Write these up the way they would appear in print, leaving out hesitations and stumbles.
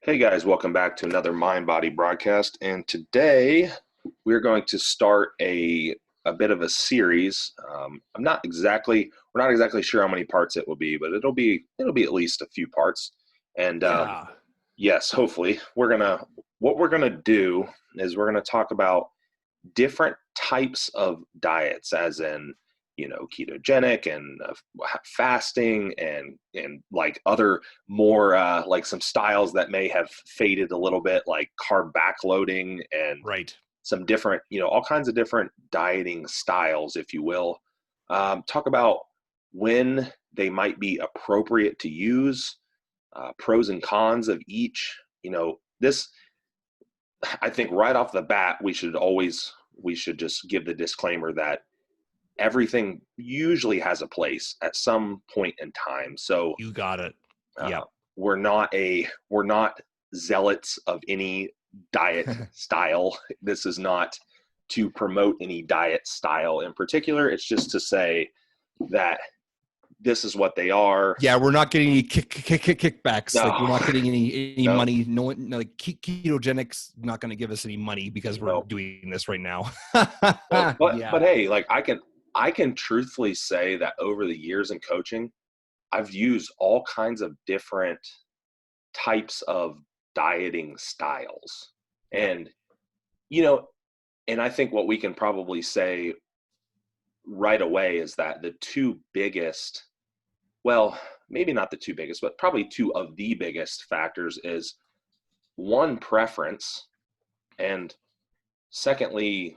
Hey guys, welcome back to another Mind Body broadcast. And today we're going to start a bit of a series. We're not exactly sure how many parts it will be, but it'll be at least a few parts. And Yeah. yes, hopefully what we're gonna do is we're gonna talk about different types of diets, as in, ketogenic and fasting and like other more like some styles that may have faded a little bit, like carb backloading and Right. some different, all kinds of different dieting styles, if you will. Talk about when they might be appropriate to use, pros and cons of each. This, I think right off the bat, we should just give the disclaimer that everything usually has a place at some point in time. So You got it. uh, Yep. we're not zealots of any diet style. This is not to promote any diet style in particular. It's just to say that this is what they are. Yeah, we're not getting any kickbacks. No, Like we're not getting any no, money. No one, no, like ketogenic's not going to give us any money because we're no. doing this right now. No. But Yeah. hey, like I can truthfully say that over the years in coaching, I've used all kinds of different types of dieting styles. Yep. And, you know, and I think what we can probably say right away is that the two biggest, well, maybe not the two biggest, but probably two of the biggest factors is one, preference, and secondly,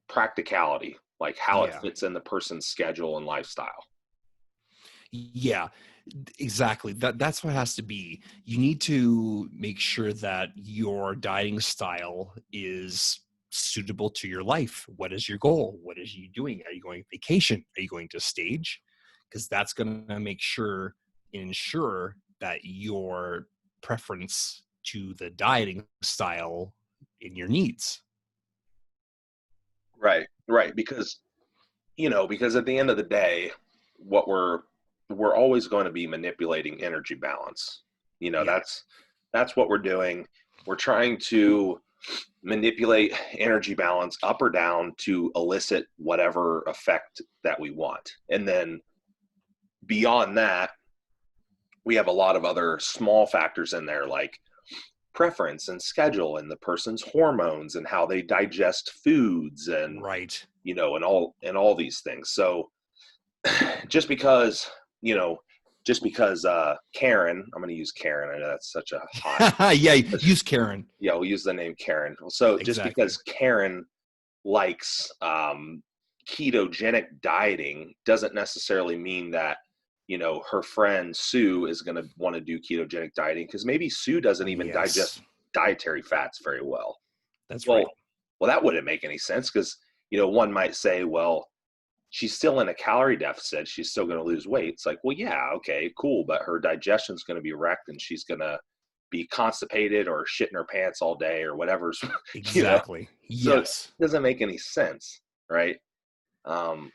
practicality, like how it Yeah. fits in the person's schedule and lifestyle. Yeah. Exactly. That's what it has to be. You need to make sure that your dieting style is suitable to your life. What is your goal? What is you doing? Are you going vacation? Are you going to stage? Because that's going to ensure that your preference to the dieting style in your needs. Right, right. Because at the end of the day, what we're always going to be manipulating energy balance. Yeah. That's what we're doing. We're trying to manipulate energy balance up or down to elicit whatever effect that we want. And then beyond that, we have a lot of other small factors in there, like preference and schedule and the person's hormones and how they digest foods, and Right. and all these things. So just because, you know, just because Karen, I'm going to use Karen. I know that's such a hot, Yeah. Use Karen. yeah, we'll use the name Karen. So just Exactly. because Karen likes ketogenic dieting doesn't necessarily mean that, her friend Sue is going to want to do ketogenic dieting, because maybe Sue doesn't even Yes. digest dietary fats very well. That's right. Well, that wouldn't make any sense, because, one might say, well, she's still in a calorie deficit. She's still going to lose weight. It's like, well, yeah, okay, cool. But her digestion's going to be wrecked, and she's going to be constipated or shitting her pants all day or whatever's, you know, Exactly. so it Yes. doesn't make any sense. Right. Um,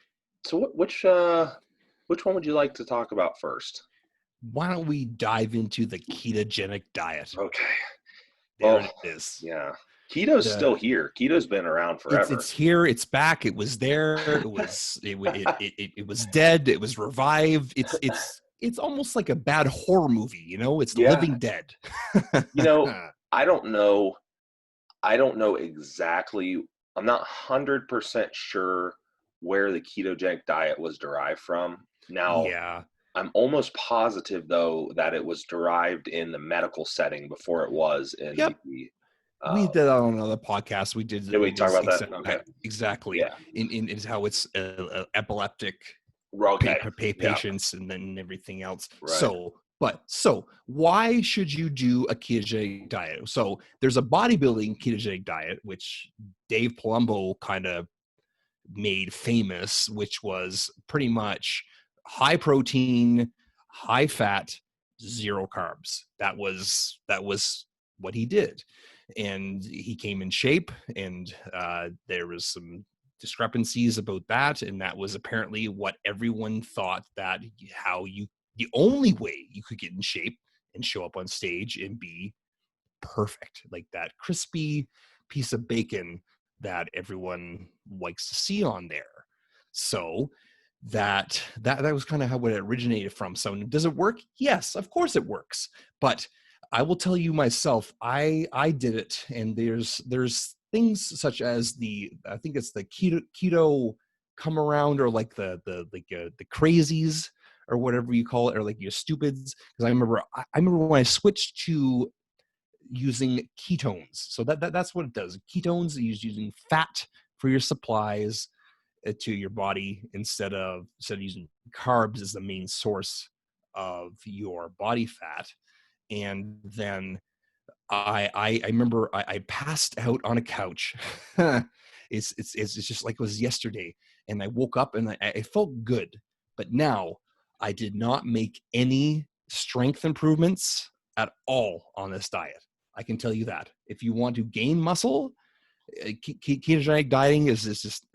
so which one would you like to talk about first? Why don't we dive into the ketogenic diet? Okay. There Well, it is. yeah. Keto's The still here. Keto's been around it's forever. here. It's back. It was there. It was dead. It was revived. It's almost like a bad horror movie. It's The Yeah. Living Dead. You know, I don't know. I don't know exactly. I'm not 100% sure where the ketogenic diet was derived from. Now, Yeah. I'm almost positive, though, that it was derived in the medical setting before it was in Yep. the. We Uh, did that on another podcast. We did. did we We did talk about that? Okay. exactly Yeah. in is how it's epileptic Okay. Yeah. patients and then everything else. Right. So why should you do a ketogenic diet? So there's a bodybuilding ketogenic diet, which Dave Palumbo kind of made famous, which was pretty much high protein, high fat, zero carbs. That was what he did, and he came in shape, and there was some discrepancies about that, and that was apparently what everyone thought, that how you the only way you could get in shape and show up on stage and be perfect, like that crispy piece of bacon that everyone likes to see on there. So that was kind of how it originated from. So does it work? Yes, of course it works. But I will tell you myself, I did it, and there's things such as I think it's the keto come around, or like the crazies, or whatever you call it, or like your stupids. Because I remember when I switched to using ketones. So that's what it does. Ketones is using fat for your supplies to your body instead of using carbs as the main source of your body fat. And then I remember I passed out on a couch. It's just like it was yesterday, and I woke up and I felt good, but now I did not make any strength improvements at all on this diet. I can tell you that. If you want to gain muscle, ketogenic dieting is just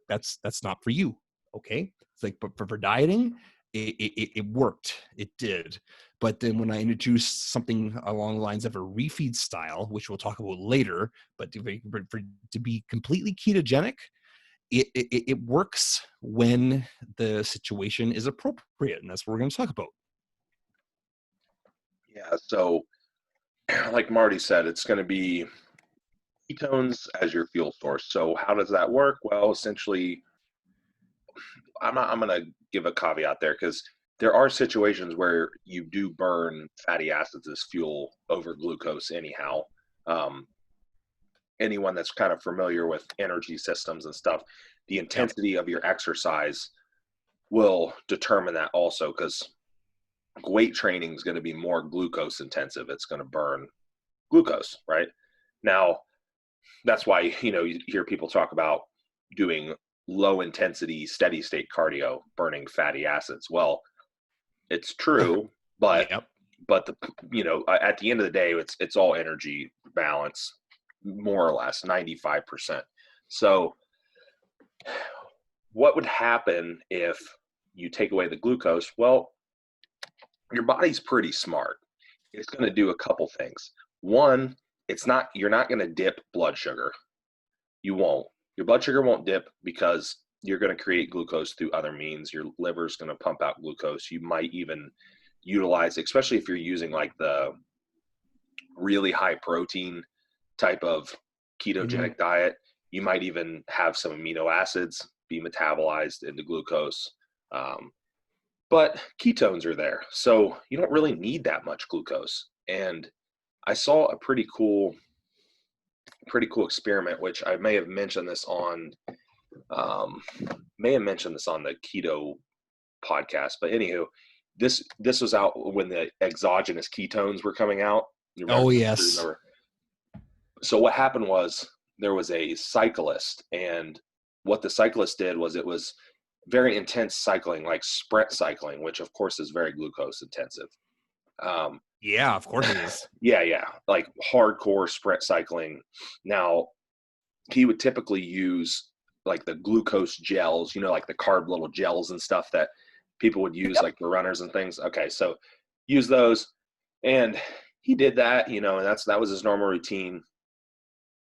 that's not for you. Okay, it's like, but for dieting, it worked. It did. But then when I introduced something along the lines of a refeed style, which we'll talk about later, but to be completely ketogenic, it works when the situation is appropriate, and that's what we're going to talk about. Yeah. So, like Marty said, it's going to be ketones as your fuel source. So how does that work? Well, essentially, I'm going to give a caveat there, because there are situations where you do burn fatty acids as fuel over glucose anyhow. Um, Anyone that's kind of familiar with energy systems and stuff, the intensity of your exercise will determine that also, because weight training is going to be more glucose intensive. It's going to burn glucose, right? Now, that's why, you hear people talk about doing low intensity, steady state cardio, burning fatty acids. Well, it's true, but Yep. at the end of the day, it's all energy balance, more or less 95%. So what would happen if you take away the glucose? Well, your body's pretty smart. It's going to do a couple things. One, you're not going to dip blood sugar. You won't. Your blood sugar won't dip because you're going to create glucose through other means. Your liver's going to pump out glucose. You might even utilize, especially if you're using like the really high protein type of ketogenic diet, you might even have some amino acids be metabolized into glucose. But ketones are there, so you don't really need that much glucose. And I saw a pretty cool experiment, which I may have mentioned this on the keto podcast. But anywho, this was out when the exogenous ketones were coming out. Oh yes. Remember? So what happened was, there was a cyclist, and what the cyclist did was, it was very intense cycling, like sprint cycling, which of course is very glucose intensive. Yeah, of course it is. Yeah, like hardcore sprint cycling. Now, he would typically use like the glucose gels, like the carb little gels and stuff that people would use, like the runners and things. Okay, so use those, and he did that, and that was his normal routine.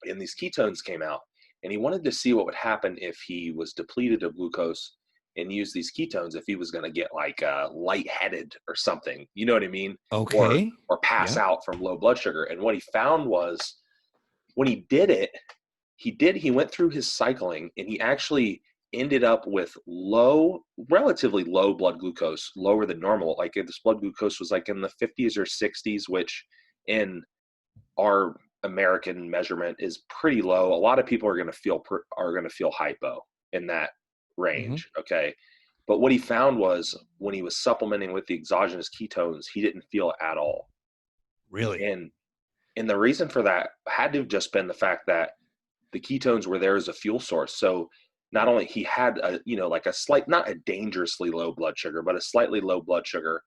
And these ketones came out, and he wanted to see what would happen if he was depleted of glucose and used these ketones, if he was going to get like lightheaded or something, you know what I mean? Okay. Or pass out from low blood sugar. And what he found was, when he did it, he went through his cycling, and he actually ended up with relatively low blood glucose, lower than normal. Like, if this blood glucose was like in the 50s or 60s, which in our American measurement is pretty low. A lot of people are going to feel hypo in that range. Okay. But what he found was, when he was supplementing with the exogenous ketones, he didn't feel it at all. Really? And the reason for that had to have just been the fact that the ketones were there as a fuel source. So not only he had like a slight, not a dangerously low blood sugar, but a slightly low blood sugar,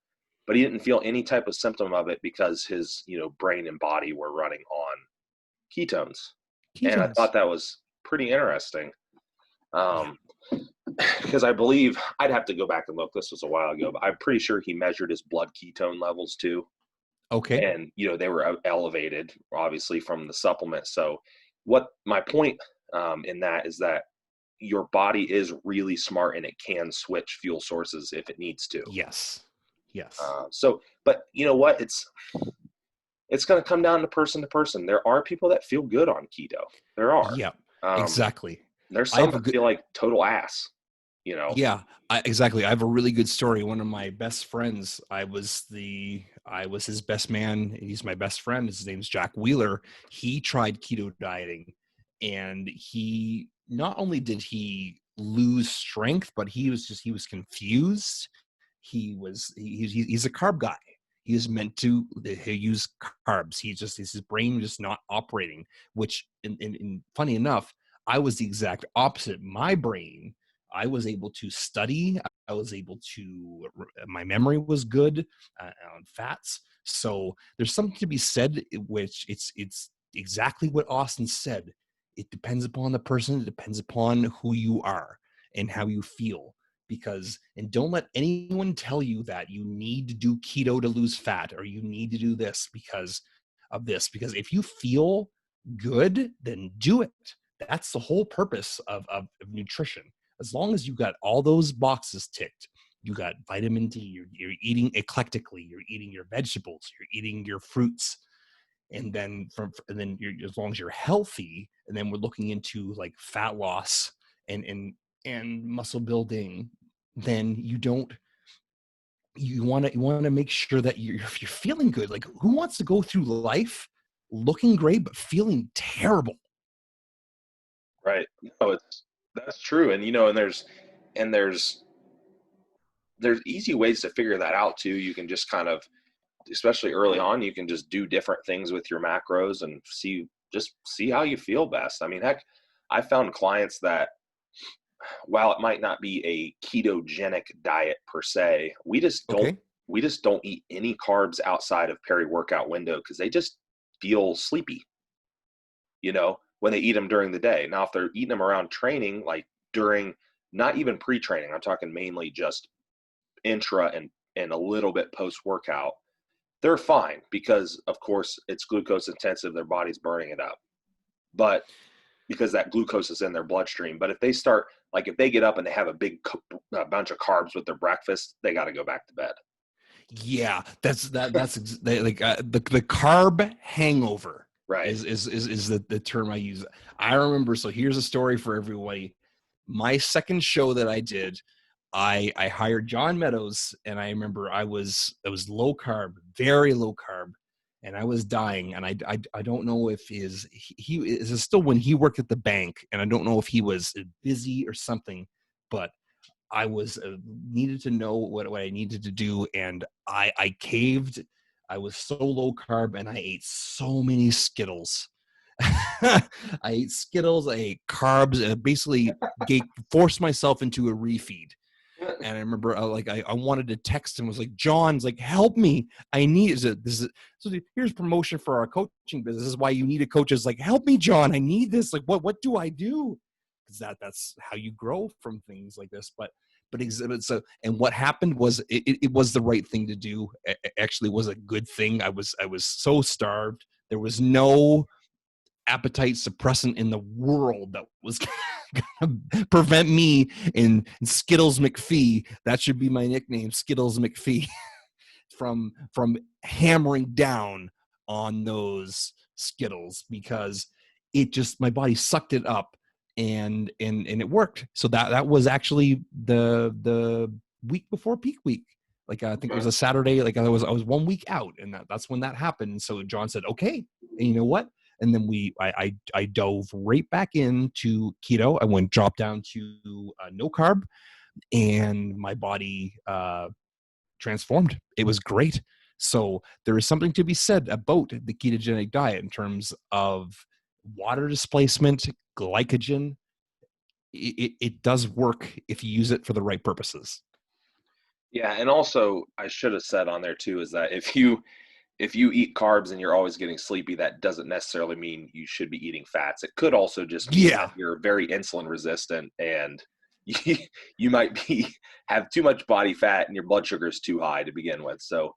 but he didn't feel any type of symptom of it, because his, brain and body were running on ketones. And I thought that was pretty interesting. Because I believe, I'd have to go back and look, this was a while ago, but I'm pretty sure he measured his blood ketone levels too. Okay. and they were elevated obviously from the supplement. So what my point in that is that your body is really smart and it can switch fuel sources if it needs to. Yes. Yes. But you know what, it's going to come down to person. There are people that feel good on keto. There are. Yeah. um, Exactly. there's I some have a that good. feel like total ass. Yeah, exactly. I have a really good story. One of my best friends, I was his best man. He's my best friend. His name's Jack Wheeler. He tried keto dieting, and he not only did he lose strength, but he was confused. He's a carb guy. He is meant to he use carbs. His brain just not operating. Which, in funny enough, I was the exact opposite. My brain, I was able to study. I was able to, my memory was good on fats. So there's something to be said, which it's exactly what Austin said. It depends upon the person. It depends upon who you are and how you feel. And don't let anyone tell you that you need to do keto to lose fat, or you need to do this because of this. Because if you feel good, then do it. That's the whole purpose of nutrition. As long as you got all those boxes ticked, you got vitamin D, you're eating eclectically, you're eating your vegetables, you're eating your fruits, and then as long as you're healthy, and then we're looking into like fat loss and muscle building, then you want to make sure that you're feeling good. Like, who wants to go through life looking great but feeling terrible? Right. No, that's true. And there's easy ways to figure that out too. You can just kind of, especially early on, you can just do different things with your macros and see how you feel best. I mean, heck, I found clients that, while it might not be a ketogenic diet per se, Okay. we just don't eat any carbs outside of peri-workout window because they just feel sleepy, when they eat them during the day. Now, if they're eating them around training, like during, not even pre-training, I'm talking mainly just intra and a little bit post-workout, they're fine because, of course, it's glucose intensive. Their body's burning it up. But because that glucose is in their bloodstream. But if they start, like if they get up and they have a bunch of carbs with their breakfast, they got to go back to bed. Yeah, like the carb hangover Right. is the term I use. I remember. So here's a story for everybody. My second show that I did, I hired John Meadows, and I remember it was low carb, very low carb, and I was dying. And I don't know if he is still when he worked at the bank, and I don't know if he was busy or something, but I was needed to know what I needed to do, and I caved. I was so low carb, and I ate so many Skittles. I ate Skittles, I ate carbs, and basically forced myself into a refeed. And I remember I wanted to text him, was like, John's like, help me. I need so here's promotion for our coaching business. This is why you need a coach. Is like, help me, John. I need this. Like, what do I do? Because that's how you grow from things like this. So, and what happened was it was the right thing to do. It actually was a good thing. I was so starved. There was no appetite suppressant in the world that was going to prevent me in Skittles MacPhee. That should be my nickname, Skittles MacPhee, from hammering down on those Skittles, because my body sucked it up, and it worked. So that was actually the week before peak week. Like, I think it was a Saturday. Like, I was 1 week out, and that's when that happened. And so John said, okay, and you know what? And then I dove right back into keto. I dropped down to no carb, and my body transformed. It was great. So there is something to be said about the ketogenic diet in terms of water displacement, glycogen. It does work if you use it for the right purposes. Yeah, and also I should have said on there too is that if you eat carbs and you're always getting sleepy, that doesn't necessarily mean you should be eating fats. It could also just mean Yeah. that you're very insulin resistant and you might have too much body fat and your blood sugar is too high to begin with. So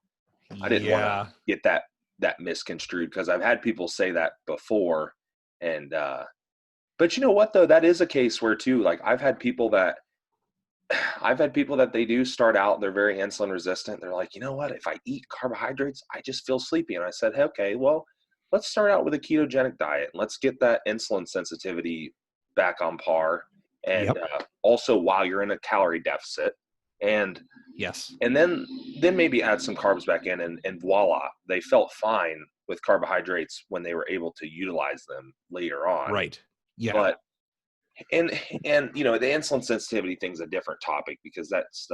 I didn't want to Yeah. get that misconstrued, because I've had people say that before. And but you know what though, that is a case where too, like I've had people that they do start out, they're very insulin resistant. They're like, you know what, if I eat carbohydrates, I just feel sleepy. And I said, hey, okay, well, let's start out with a ketogenic diet and let's get that insulin sensitivity back on par. And Yep. also while you're in a calorie deficit, and Yes. then maybe add some carbs back in, and voila, they felt fine with carbohydrates when they were able to utilize them later on. Right. Yeah. But and you know, the insulin sensitivity thing's a different topic, because that's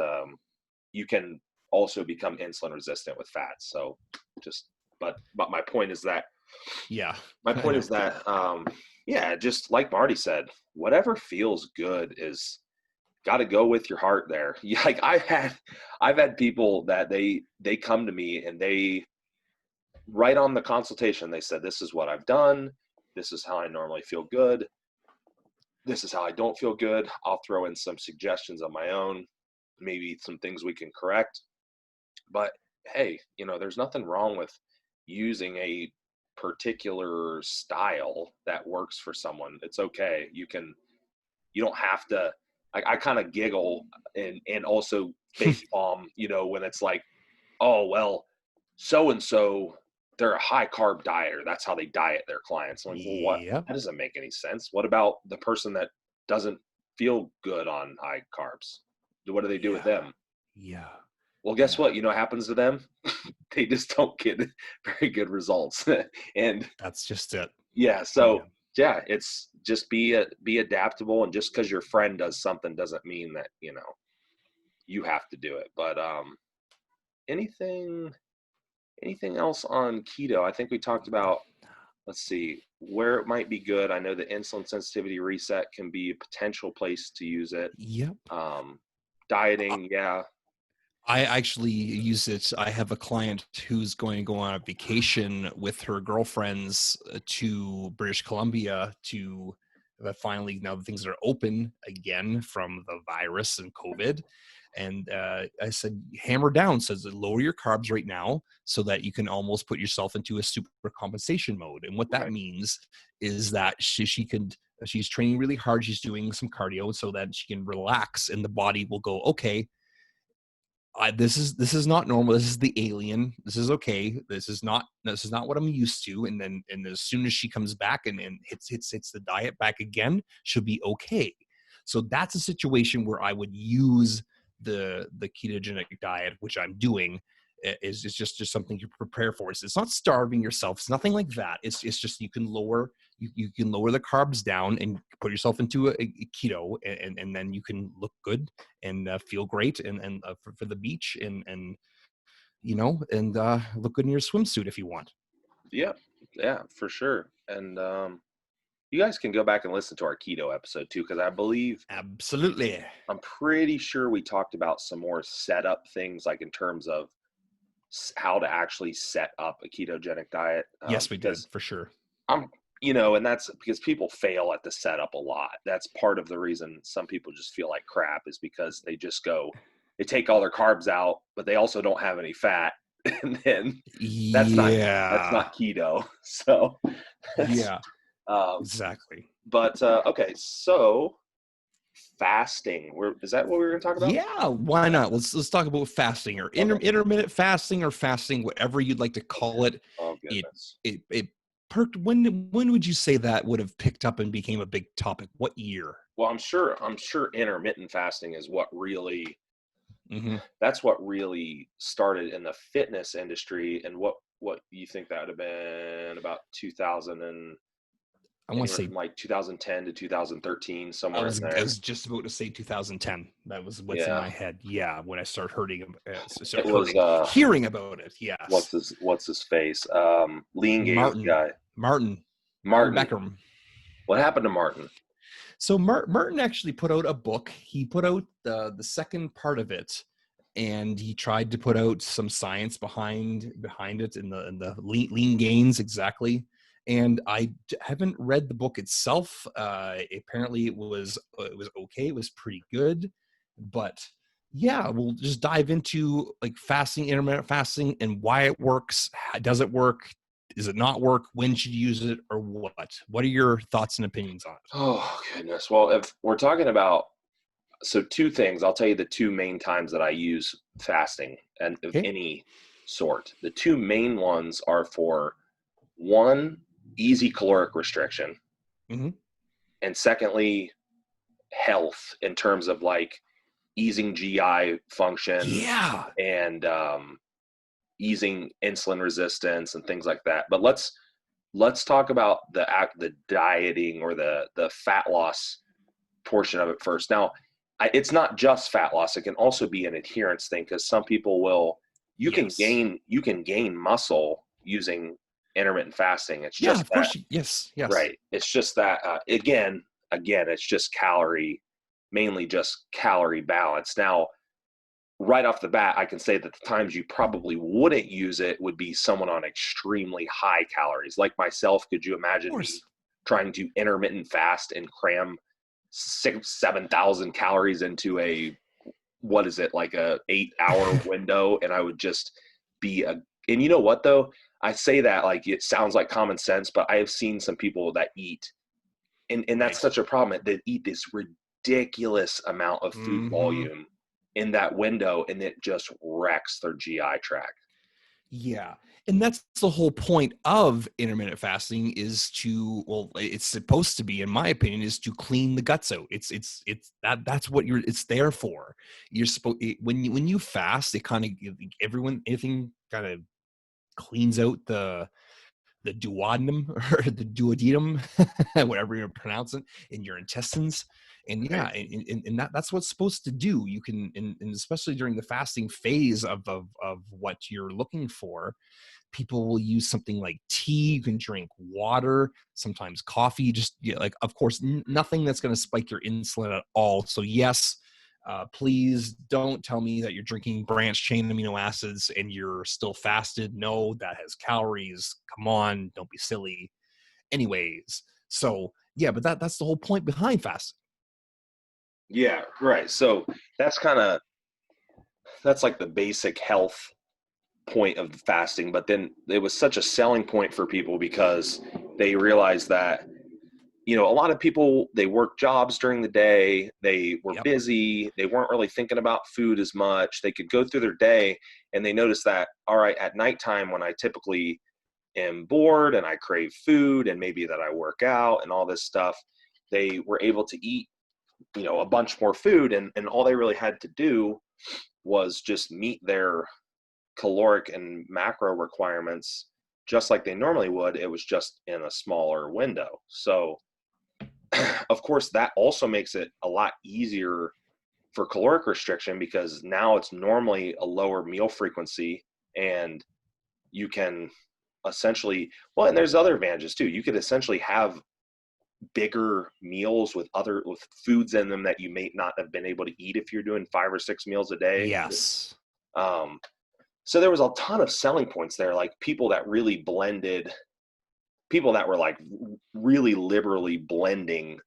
you can also become insulin resistant with fats. So just but my point is that Yeah. my I point know. is that yeah, just like Marty said, whatever feels good is got to go with your heart there. Yeah, like I've had people that they come to me and they, right on the consultation, they said, this is what I've done, this is how I normally feel good, this is how I don't feel good. I'll throw in some suggestions of my own, maybe some things we can correct. But hey, you know, there's nothing wrong with using a particular style that works for someone. It's okay. You don't have to. I kind of giggle and also face palm, you know, when it's like, oh well, so and so, they're a high carb dieter. That's how they diet their clients. I'm like, well, what? Yep. That doesn't make any sense. What about the person that doesn't feel good on high carbs? What do they do with Yeah. them? Yeah. Well, guess Yeah. what? You know what happens to them? They just don't get very good results. And That's just it. yeah, Yeah. so yeah, it's just be adaptable, and just because your friend does something doesn't mean that, you know, you have to do it. But anything anything else on keto? I think we talked about, let's see, where it might be good. I know the insulin sensitivity reset can be a potential place to use it. Yep. Um, I dieting, yeah. I actually use it. I have a client who's going to go on a vacation with her girlfriends to British Columbia to finally, now that things are open again from the virus and COVID. And I said, hammer down, says lower your carbs right now so that you can almost put yourself into a super compensation mode. And what that Right. means is that she's training really hard. She's doing some cardio so that she can relax and the body will go, okay, this is not normal. This is the alien. This is okay. This is not what I'm used to. And as soon as she comes back and hits the diet back again, she'll be okay. So that's a situation where I would use the ketogenic diet, which I'm doing. Is just something you prepare for. It's not starving yourself. It's nothing like that. It's just you can lower the carbs down and put yourself into a keto, and then you can look good and feel great and for the beach and you know and look good in your swimsuit if you want. Yeah, yeah, for sure. And you guys can go back and listen to our keto episode too, because I believe Absolutely. I'm pretty sure we talked about some more setup things, like in terms of how to actually set up a ketogenic diet. Yes, we did Because for sure. I'm, you know, and that's because people fail at the setup a lot. That's part of the reason some people just feel like crap, is because they take all their carbs out, but they also don't have any fat. And then that's not, that's Yeah. not keto. So that's, Yeah. um, Exactly. but okay. So fasting, is that what we were going to talk about? Yeah. Why not? Let's talk about fasting or Okay. intermittent fasting or fasting, whatever you'd like to call it. Oh It goodness. it perked. When would you say that would have picked up and became a big topic? What year? Well, I'm sure intermittent fasting is what really, Mm-hmm. that's what really started in the fitness industry. And what you think that would have been about 2000, and I want to anywhere say from like 2010 to 2013, I somewhere in was I there. was just about to say 2010. That was what's in Yeah, my head. Yeah, when I started it was hearing about it. Yes, what's his face, lean gains Martin, guy, Martin Martin. Becker. What happened to Martin? So Martin actually put out a book. He put out the second part of it, and he tried to put out some science behind it in the lean gains exactly. And I haven't read the book itself. Apparently, it was okay. It was pretty good, but Yeah, we'll just dive into like fasting, intermittent fasting, and why it works. Does it work? Does it not work? When should you use it, or what? What are your thoughts and opinions on it? Oh, goodness. Well, if we're talking about, so two things, I'll tell you the two main times that I use fasting and of Okay. any sort. The two main ones are for one, easy caloric restriction, Mm-hmm. and secondly, health in terms of like easing GI function Yeah. and easing insulin resistance and things like that. But let's talk about the dieting or the fat loss portion of it first. Now, it's not just fat loss; it can also be an adherence thing because some people will. Yes. You can gain muscle using intermittent fasting. It's Yeah, just of that, course. Yes. Yes. right? It's just that again, it's just mainly just calorie balance. Now, right off the bat, I can say that the times you probably wouldn't use it would be someone on extremely high calories, like myself. Could you Of imagine me course. trying to intermittent fast and cram 7,000 calories into what is it, like a 8 hour window? And I would just be and you know what though? I say that like it sounds like common sense, but I have seen some people that eat, and that's Right. such a problem. They eat this ridiculous amount of food Mm-hmm. volume in that window, and it just wrecks their GI tract. Yeah. And that's the whole point of intermittent fasting is to, well, it's supposed to be, in my opinion, is to clean the guts out. It's that's what it's there for. You're supposed, when you fast, it kind of, anything kind of cleans out the duodenum or the duodenum, whatever you pronounce it, in your intestines. And yeah, Right. and that's what's supposed to do. You can, and especially during the fasting phase of what you're looking for, people will use something like tea. You can drink water, sometimes coffee. Just, yeah, like, of course, nothing that's going to spike your insulin at all. So yes, please don't tell me that you're drinking branched chain amino acids and you're still fasted. No, that has calories. Come on, don't be silly. Anyways, so yeah, but that's the whole point behind fasting. Yeah, right. So that's kind of that's like the basic health point of fasting, but then it was such a selling point for people because they realized that, a lot of people, they work jobs during the day, they were Yep. busy, they weren't really thinking about food as much, they could go through their day, and they noticed that, all right, at nighttime when I typically am bored and I crave food and maybe that I work out and all this stuff, they were able to eat, a bunch more food, and all they really had to do was just meet their caloric and macro requirements just like they normally would. It was just in a smaller window. So of course that also makes it a lot easier for caloric restriction because now it's normally a lower meal frequency, and you can essentially, well, and there's other advantages too. You could essentially have bigger meals with foods in them that you may not have been able to eat if you're doing 5 or 6 meals a day. Yes. um, so there was a ton of selling points there, like people that were like really liberally blending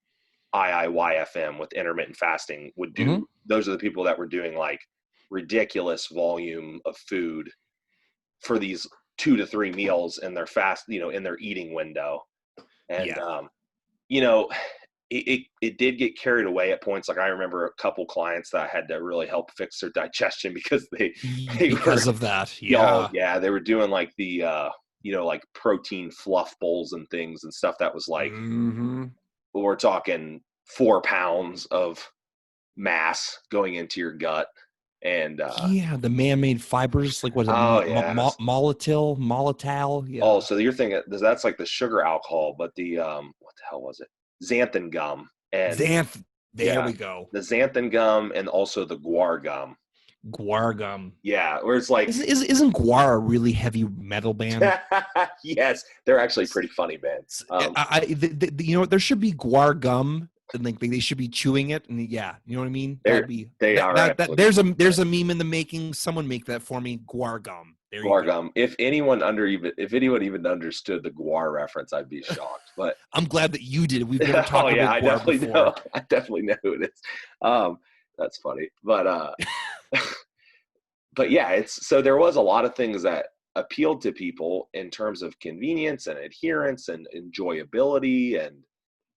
IIYFM with intermittent fasting would Mm-hmm. do. Those are the people that were doing like ridiculous volume of food for these 2 to 3 meals in their in their eating window. And Yeah. you know, it did get carried away at points. Like I remember a couple clients that I had to really help fix their digestion because they were, Because of that. oh Yeah. yeah, they were doing like the like protein fluff bowls and things and stuff that was like, Mm-hmm. we're talking 4 pounds of mass going into your gut. And Yeah, the man-made fibers, like, was it oh yeah. Molital? Oh, Yeah. so you're thinking that's like the sugar alcohol, but the what the hell was it? Xanthan gum. And Xanth. There yeah, we go. the xanthan gum and also the guar gum. Guar gum. Yeah, where it's like, Isn't Guar a really heavy metal band? yes, they're actually pretty funny bands. You know what? There should be Guar gum, and like they should be chewing it, and yeah, you know what I mean. That'd be they that are that that. actually There's a meme in the making. Someone make that for me. Guar gum. There you guar go. gum. If anyone even understood the guar reference, I'd be shocked. But I'm glad that you did. We've never oh talked yeah, about Guar before. I definitely know who it is. That's funny. But But yeah, so there was a lot of things that appealed to people in terms of convenience and adherence and enjoyability and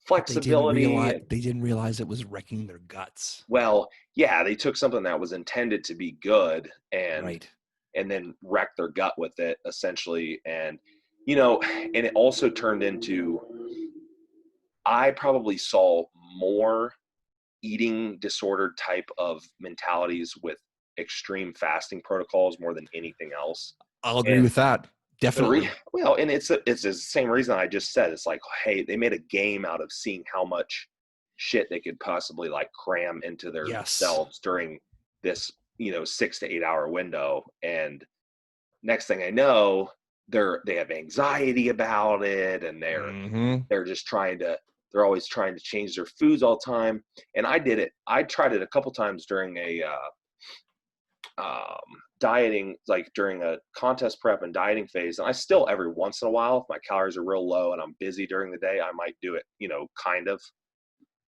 But flexibility. And they didn't realize it was wrecking their guts. well, yeah, they took something that was intended to be good Right. and then wrecked their gut with it essentially. And you know, and it also turned into, I probably saw more eating disorder type of mentalities with extreme fasting protocols more than anything else. I'll agree And with that. Definitely. well, and it's the same reason I just said. It's like, hey, they made a game out of seeing how much shit they could possibly like cram into their Yes. selves during this, 6 to 8 hour window. And next thing I know, they have anxiety about it, and Mm-hmm. they're just they're always trying to change their foods all the time. And I tried it a couple times during a dieting, like during a contest prep and dieting phase. And I still, every once in a while, if my calories are real low and I'm busy during the day, I might do it, kind of.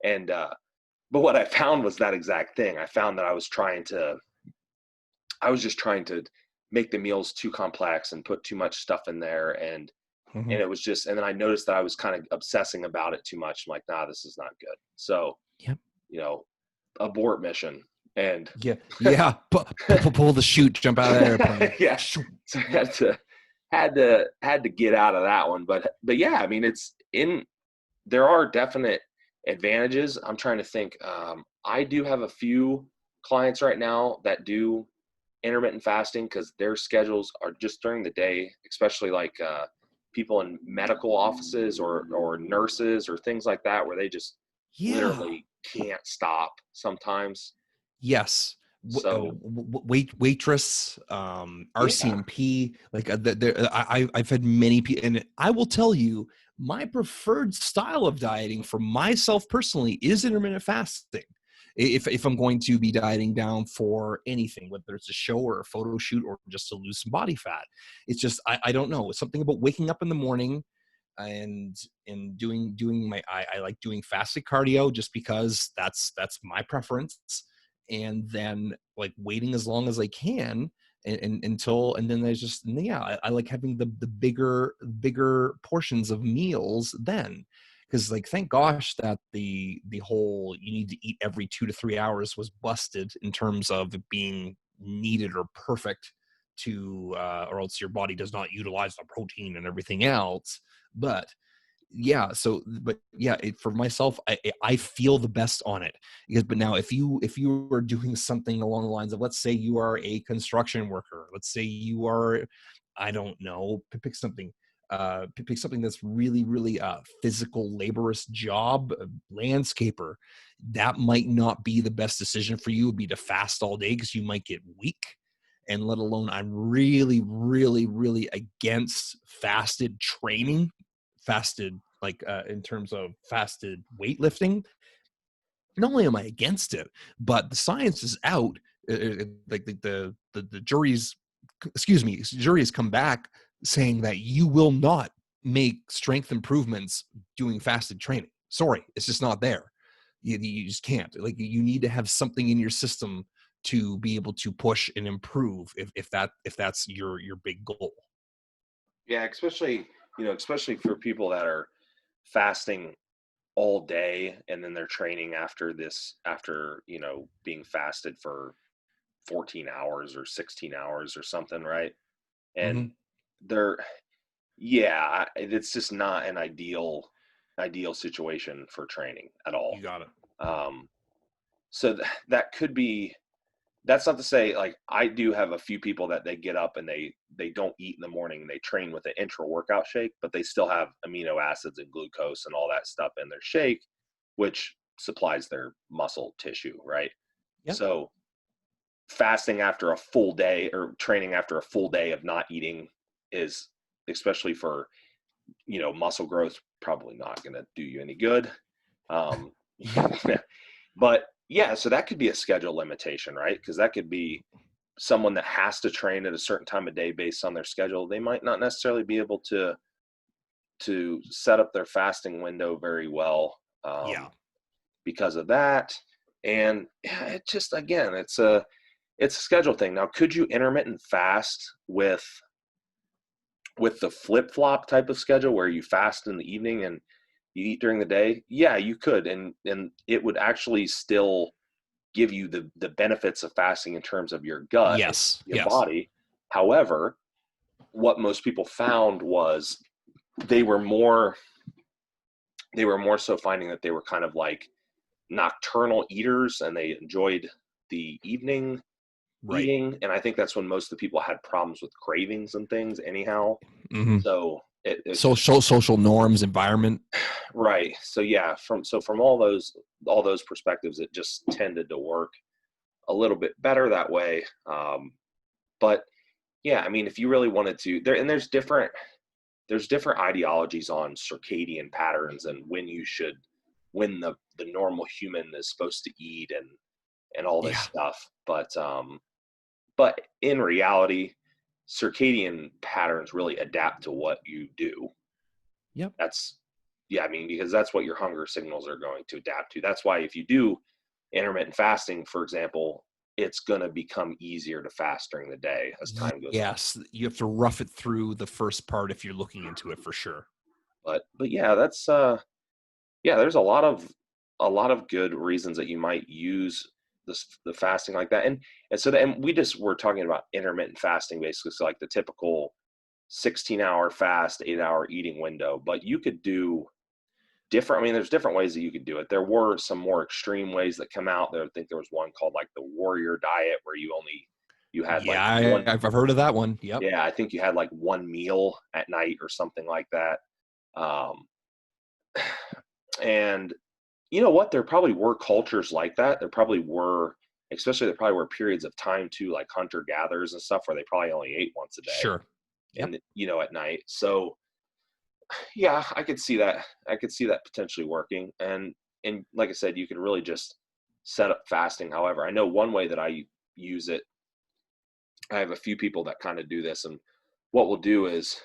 And but what I found was that exact thing. I found that I was just trying to make the meals too complex and put too much stuff in there. Mm-hmm. And it was just, and then I noticed that I was kind of obsessing about it too much. I'm like, nah, this is not good. So, Yep. you know, abort mission. And Yeah. Yeah. Pull the chute, jump out of that airplane. yeah, so I had to get out of that one. But yeah, I mean, there are definite advantages. I'm trying to think. I do have a few clients right now that do intermittent fasting because their schedules are just during the day, especially like people in medical offices or nurses or things like that, where they just Yeah. literally can't stop sometimes. Yes. So Waitress, yeah, RCMP, like I've had many people, and I will tell you, my preferred style of dieting for myself personally is intermittent fasting. If I'm going to be dieting down for anything, whether it's a show or a photo shoot or just to lose some body fat, it's just I don't know. It's something about waking up in the morning and doing I like doing fasted cardio just because that's my preference, and then like waiting as long as I can and then there's just yeah I like having the bigger portions of meals then, because like thank gosh that the whole you need to eat every 2 to 3 hours was busted in terms of it being needed or perfect to or else your body does not utilize the protein and everything else. But yeah, so but yeah, for myself, I feel the best on it because but now if you are doing something along the lines of, let's say you are a construction worker, let's say you are, I don't know, pick something, pick something that's really physical laborious job, landscaper, that might not be the best decision for you. Would be to fast all day because you might get weak. And let alone, I'm really against fasted training, fasted like in terms of fasted weightlifting. Not only am I against it, but the science is out. Like the jury has come back saying that you will not make strength improvements doing fasted training. Sorry, it's just not there. You just can't. Like you need to have something in your system to be able to push and improve if that's your big goal. yeah, especially for people that are fasting all day and then they're training after being fasted for 14 hours or 16 hours or something, right? Mm-hmm. And they're yeah, it's just not an ideal situation for training at all. You got it. um so that could be, that's not to say, like, I do have a few people that they get up and they don't eat in the morning and they train with an intra workout shake, but they still have amino acids and glucose and all that stuff in their shake, which supplies their muscle tissue, right? Yep. So fasting after a full day or training after a full day of not eating is, especially for muscle growth, probably not going to do you any good. um but yeah, so that could be a schedule limitation, right? Because that could be someone that has to train at a certain time of day based on their schedule. They might not necessarily be able to set up their fasting window very well, Yeah. because of that. And yeah, it just, again, it's a it's a schedule thing. Now, could you intermittent fast with the flip-flop type of schedule where you fast in the evening and you eat during the day? Yeah, you could, and it would actually still give you the benefits of fasting in terms of your gut and Yes. your Yes. body. However, what most people found was they were more so finding that they were kind of like nocturnal eaters and they enjoyed the evening Right. eating, and I think that's when most of the people had problems with cravings and things anyhow. Hmm. So it Social norms, environment. right. So yeah, from all those perspectives, it just tended to work a little bit better that way. But yeah, I mean, if you really wanted to, there's different ideologies on circadian patterns and when the normal human is supposed to eat and all this Yeah. stuff. But in reality, circadian patterns really adapt to what you do. Yep. That's yeah, I mean, because that's what your hunger signals are going to adapt to. That's why if you do intermittent fasting, for example, it's going to become easier to fast during the day as time goes on. Yes. You have to rough it through the first part if you're looking into it for sure. But yeah, that's yeah, there's a lot of good reasons that you might use the fasting like that. And we just were talking about intermittent fasting basically, so like the typical 16-hour fast, 8-hour eating window, but you could do different. I mean, there's different ways that you could do it. There were some more extreme ways that come out there. I think there was one called like the warrior diet where you had like Yeah, one I've heard of that one. Yep. yeah, I think you had like one meal at night or something like that. Um, and you know what? There probably were cultures like that. There probably were, especially there probably were periods of time too, like hunter gatherers and stuff, where they probably only ate once a day Sure. Yep. and at night. So yeah, I could see that. I could see that potentially working. And like I said, you can really just set up fasting. However, I know one way that I use it. I have a few people that kind of do this, and what we'll do is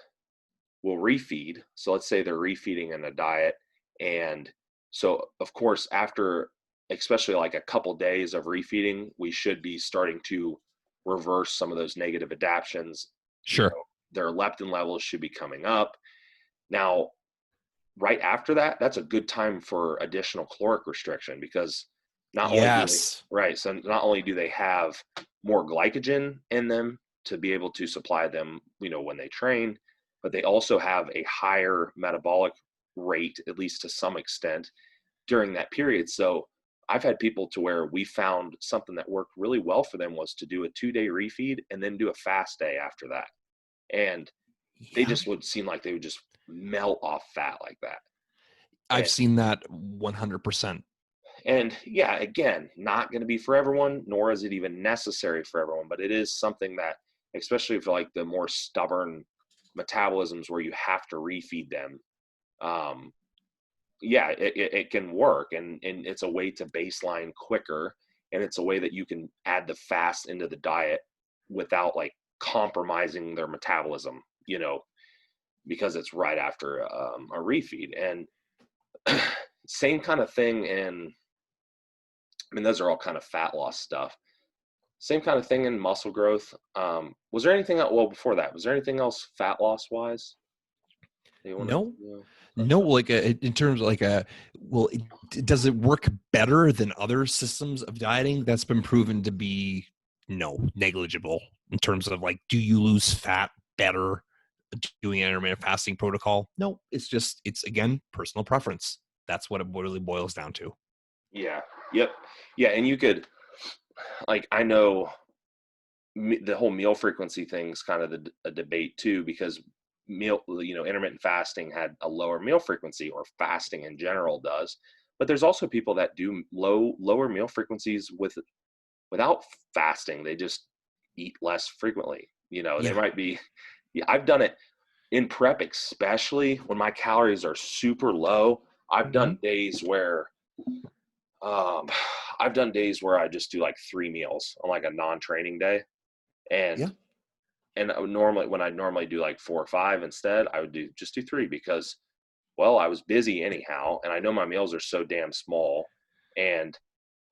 we'll refeed. So let's say they're refeeding in a diet, and so of course after especially like a couple days of refeeding, we should be starting to reverse some of those negative adaptions. You Sure. know, their leptin levels should be coming up. Now, right after that, that's a good time for additional caloric restriction because not only do they Yes. right, so not only do they have more glycogen in them to be able to supply them, when they train, but they also have a higher metabolic rate, at least to some extent, during that period. So I've had people to where we found something that worked really well for them was to do a 2-day refeed and then do a fast day after that. And they Yeah. just would seem like they would just melt off fat like that. I've And seen that 100%. and yeah, again, not going to be for everyone, nor is it even necessary for everyone, but it is something that, especially for like the more stubborn metabolisms where you have to refeed them, um, yeah, it can work, and it's a way to baseline quicker, and it's a way that you can add the fast into the diet without like compromising their metabolism, because it's right after a refeed. And same kind of thing in, I mean, those are all kind of fat loss stuff. Same kind of thing in muscle growth. Was there anything else, well, before that, was there anything else fat loss wise that you want to No, touch no, on? like in terms of like well, does it work better than other systems of dieting? That's been proven to be negligible in terms of like, do you lose fat better doing an intermittent fasting protocol? No, it's again personal preference. That's what it really boils down to. Yeah. Yep. Yeah. And you could, like, I know the whole meal frequency thing is kind of a debate too, because intermittent fasting had a lower meal frequency, or fasting in general does. But there's also people that do lower meal frequencies without fasting. They just eat less frequently. They Yeah. might be, yeah, I've done it in prep, especially when my calories are super low. I've Hmm. done days where, um, I've done days where I just do like 3 meals on like a non-training day, Yeah. and I would normally when I normally do like 4 or 5 instead, I would do 3 because, well, I was busy anyhow, and I know my meals are so damn small, and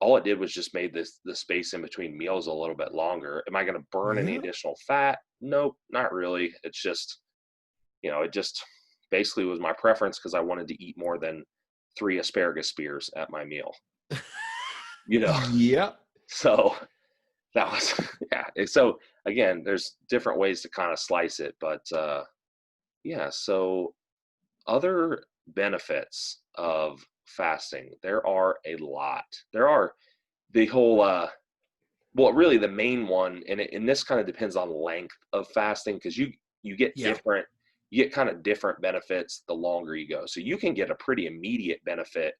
all it did was just made the space in between meals a little bit longer. Am I going to burn any Yeah. additional fat? Nope, not really. It's just, it just basically was my preference because I wanted to eat more than 3 asparagus spears at my meal, you know. Yeah. So that was yeah. So again, there's different ways to kind of slice it, but yeah. So other benefits of fasting, there are a lot. There are the whole well, really the main one, and this kind of depends on length of fasting because you get Yeah. kind of different benefits the longer you go. So you can get a pretty immediate benefit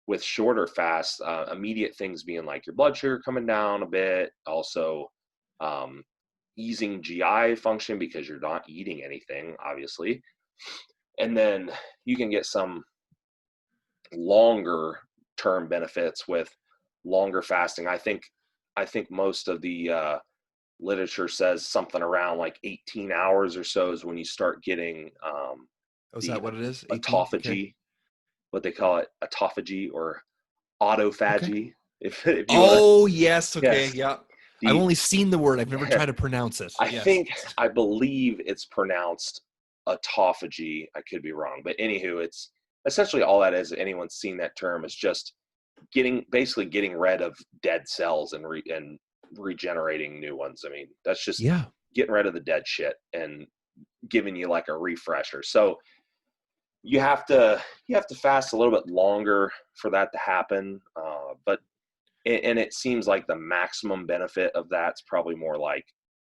with shorter fasts. Immediate things being like your blood sugar coming down a bit, also um, easing GI function because you're not eating anything, obviously, and then you can get some longer term benefits with longer fasting. I think most of the literature says something around like 18 hours or so is when you start getting Oh, is the that what it is? 18? Okay. autophagy, what they call it, autophagy or Okay. autophagy, if you want to. Oh, yes. Okay. Yes, Yeah. I've the only seen the word. I've never tried to pronounce it. Yes. I believe it's pronounced autophagy. I could be wrong, but anywho, it's essentially all that is. Anyone's seen that term is just basically getting rid of dead cells and regenerating new ones. I mean, that's just Yeah. getting rid of the dead shit and giving you like a refresher. So you have to fast a little bit longer for that to happen. But and it seems like the maximum benefit of that's probably more like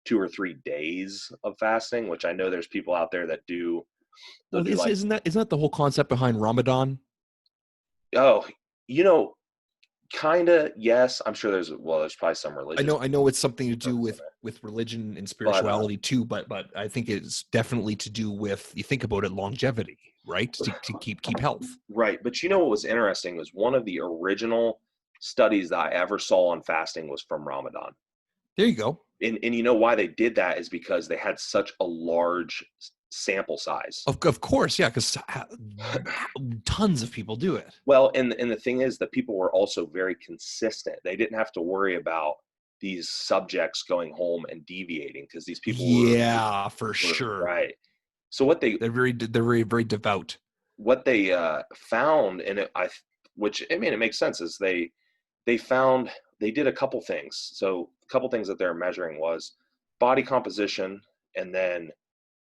2 or 3 days of fasting, which I know there's people out there that do. They'll Well, do like, isn't that the whole concept behind Ramadan? oh, you know, kind of, yes. I'm sure there's probably some I religious know, I know it's something to do purpose in it, with religion and but spirituality too, but I think it's definitely to do with, you think about it, longevity, right? To keep health. right. But what was interesting was one of the original studies that I ever saw on fasting was from Ramadan. There you go. And you know why they did that is because they had such a large sample size. Of course, yeah, because tons of people do it. Well, and the thing is that people were also very consistent. They didn't have to worry about these subjects going home and deviating because these people Yeah, for were sure. right. So They're very devout. what they found, and which I mean it makes sense, is they found they did a couple things. So a couple things that they're measuring was body composition, and then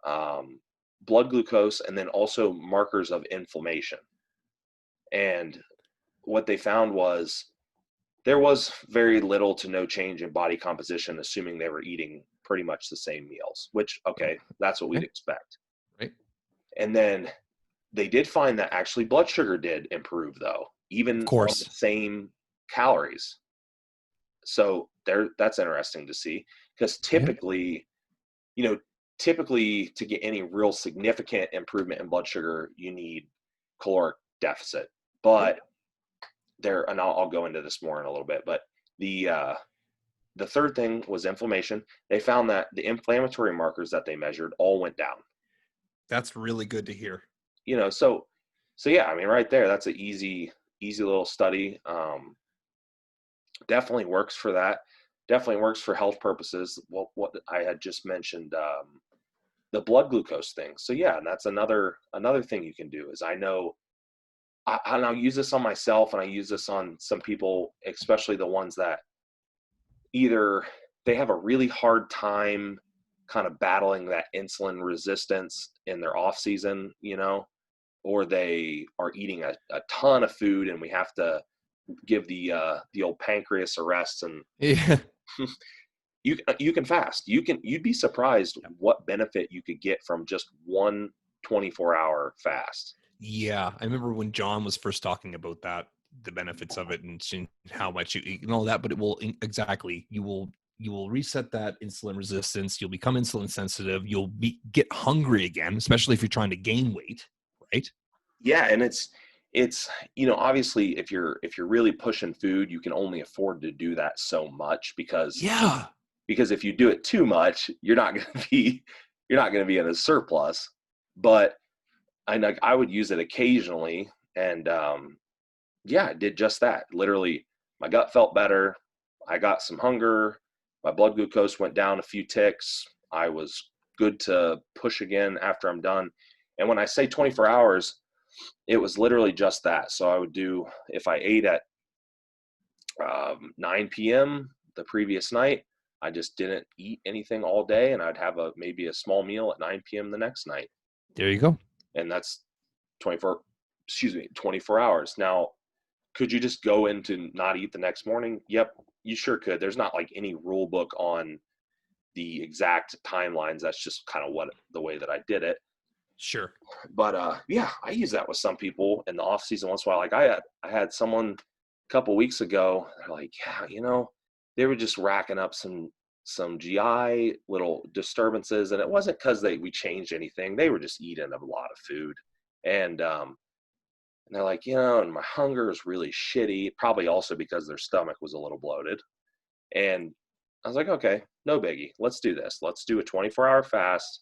um, blood glucose, and then also markers of inflammation. And what they found was there was very little to no change in body composition, assuming they were eating pretty much the same meals, which, okay, that's what we'd Okay, expect. right? And then they did find that actually blood sugar did improve, though, Of even on the course. same calories. So that's interesting to see because Yeah. you know, typically to get any real significant improvement in blood sugar, you need caloric deficit. Yep. But and I'll go into this more in a little bit, but the uh, the third thing was inflammation. They found that the inflammatory markers that they measured all went down. That's really good to hear. So yeah, I mean, right there, that's an easy little study. Definitely works for that. Definitely works for health purposes. What I had just mentioned, the blood glucose thing. So yeah, and that's another thing you can do is I know, and I'll use this on myself, and I use this on some people, especially the ones that either they have a really hard time kind of battling that insulin resistance in their off season, or they are eating a ton of food and we have to give the old pancreas a rest. And Yeah. you can fast. You'd be surprised what benefit you could get from just one 24-hour fast. Yeah, I remember when John was first talking about that, the benefits of it, and how much you eat and all that. But it will exactly, you will reset that insulin resistance. You'll become insulin sensitive. You'll get hungry again, especially if you're trying to gain weight, right? Yeah, and it's obviously if you're really pushing food, you can only afford to do that so much Yeah, because if you do it too much, you're not going to be in a surplus. But I would use it occasionally, and yeah, I did just that. Literally my gut felt better. I got some hunger. My blood glucose went down a few ticks. I was good to push again after I'm done. And when I say 24 hours, it was literally just that. So I would do, if I ate at 9 p.m. the previous night, I just didn't eat anything all day, and I'd have maybe a small meal at 9 p.m. the next night. There you go. And that's 24 hours. Now, could you just go into not eat the next morning? Yep, you sure could. There's not like any rule book on the exact timelines. That's just kind of the way that I did it. Sure. But yeah, I use that with some people in the off season once in a while. Like I had someone a couple weeks ago, they're like, yeah, they were just racking up some GI little disturbances, and it wasn't because we changed anything. They were just eating a lot of food, and they're like, and my hunger is really shitty. Probably also because their stomach was a little bloated, and I was like, okay, no biggie. Let's do this. Let's do a 24-hour fast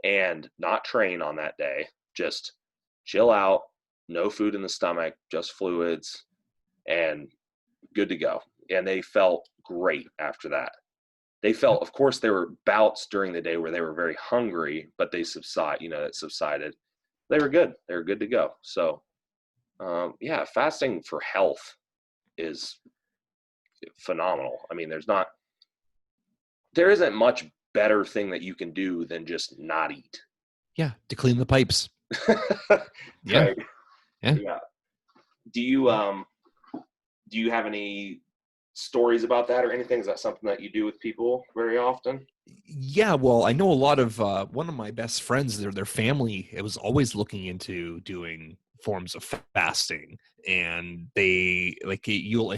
and not train on that day. Just chill out, no food in the stomach, just fluids, and good to go. And they felt great after that. They felt, of course, there were bouts during the day where they were very hungry, but it subsided. They were good. They were good to go. So, yeah, fasting for health is phenomenal. I mean, there isn't much better thing that you can do than just not eat. Yeah, to clean the pipes. Yeah. Right. Yeah. Yeah. Do you have any stories about that or anything? Is that something that you do with people very often? Yeah, well, I know a lot of one of my best friends, their family, it was always looking into doing forms of fasting, and they like you'll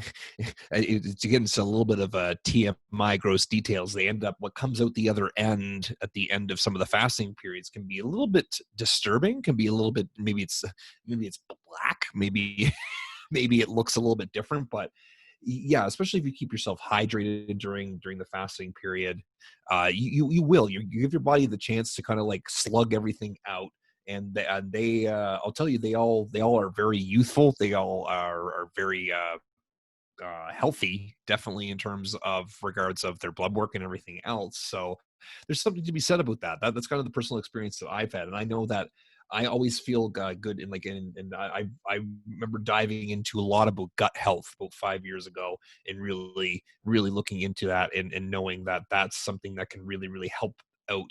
it's again, it's a little bit of a TMI gross details. They end up, what comes out the other end at the end of some of the fasting periods can be a little bit disturbing, can be a little bit, maybe it's black, maybe maybe it looks a little bit different, but yeah, especially if you keep yourself hydrated during the fasting period, you give your body the chance to kind of like slug everything out. And they I'll tell you, they all are very youthful. They all are very healthy, definitely in terms of regards of their blood work and everything else. So there's something to be said about that's kind of the personal experience that I've had, and I know that I always feel good, and I remember diving into a lot about gut health about 5 years ago, and really looking into that, and knowing that that's something that can really help out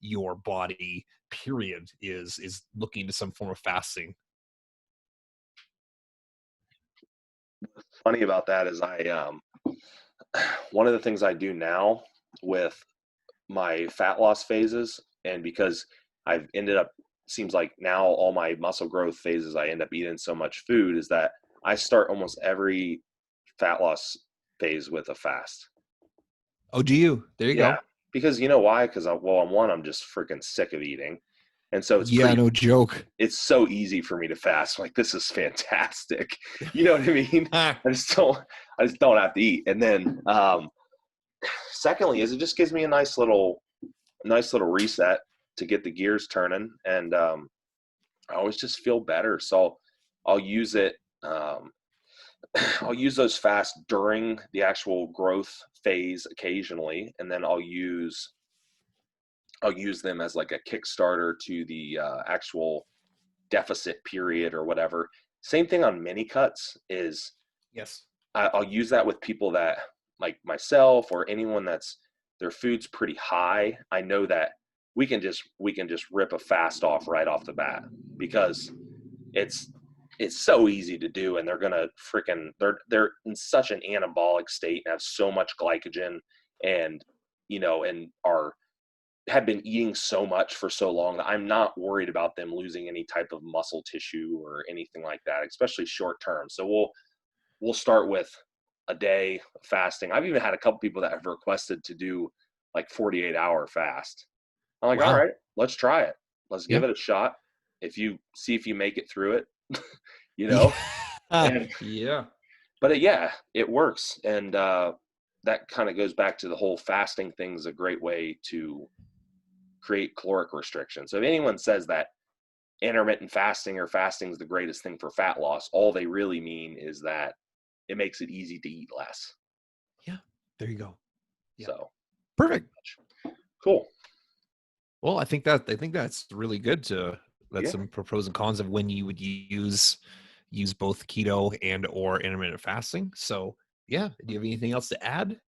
your body, period, is looking into some form of fasting. Funny about that is one of the things I do now with my fat loss phases, and because I've ended up, seems like now all my muscle growth phases I end up eating so much food, is that I start almost every fat loss phase with a fast. Oh, do you? There you Yeah, go. because you know why? Because I'm just freaking sick of eating, and so Yeah, no joke. it's so easy for me to fast. Like, this is fantastic. You know what I mean? I just don't have to eat. And then secondly is it just gives me a nice little reset to get the gears turning, and I always just feel better. So I'll use it. I'll use those fasts during the actual growth phase occasionally, and then I'll use them as like a Kickstarter to the actual deficit period or whatever. Same thing on mini cuts is Yes. I'll use that with people that, like myself or anyone that's their food's pretty high. I know that we can just rip a fast off right off the bat, because it's so easy to do, and they're in such an anabolic state and have so much glycogen, and and have been eating so much for so long that I'm not worried about them losing any type of muscle tissue or anything like that, especially short term. So we'll start with a day of fasting. I've even had a couple people that have requested to do like 48-hour fast. I'm like, all Wow. right, let's try it. Let's Yeah. give it a shot. If you make it through it, you know. And Yeah. but yeah, it works, and that kind of goes back to the whole fasting thing is a great way to create caloric restriction. So if anyone says that intermittent fasting or fasting is the greatest thing for fat loss, all they really mean is that it makes it easy to eat less. Yeah, there you go. Yeah, So perfect. cool. Well, I think that's really good to that's Yeah. some pros and cons of when you would use both keto and or intermittent fasting. So yeah, do you have anything else to add?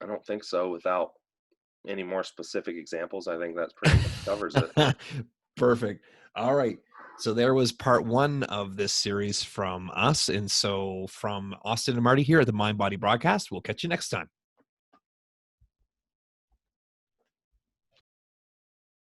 I don't think so. Without any more specific examples, I think that's pretty much covers it. Perfect. All right. So there was part 1 of this series from us. And so from Austin and Marty here at the Mind Body Broadcast, we'll catch you next time.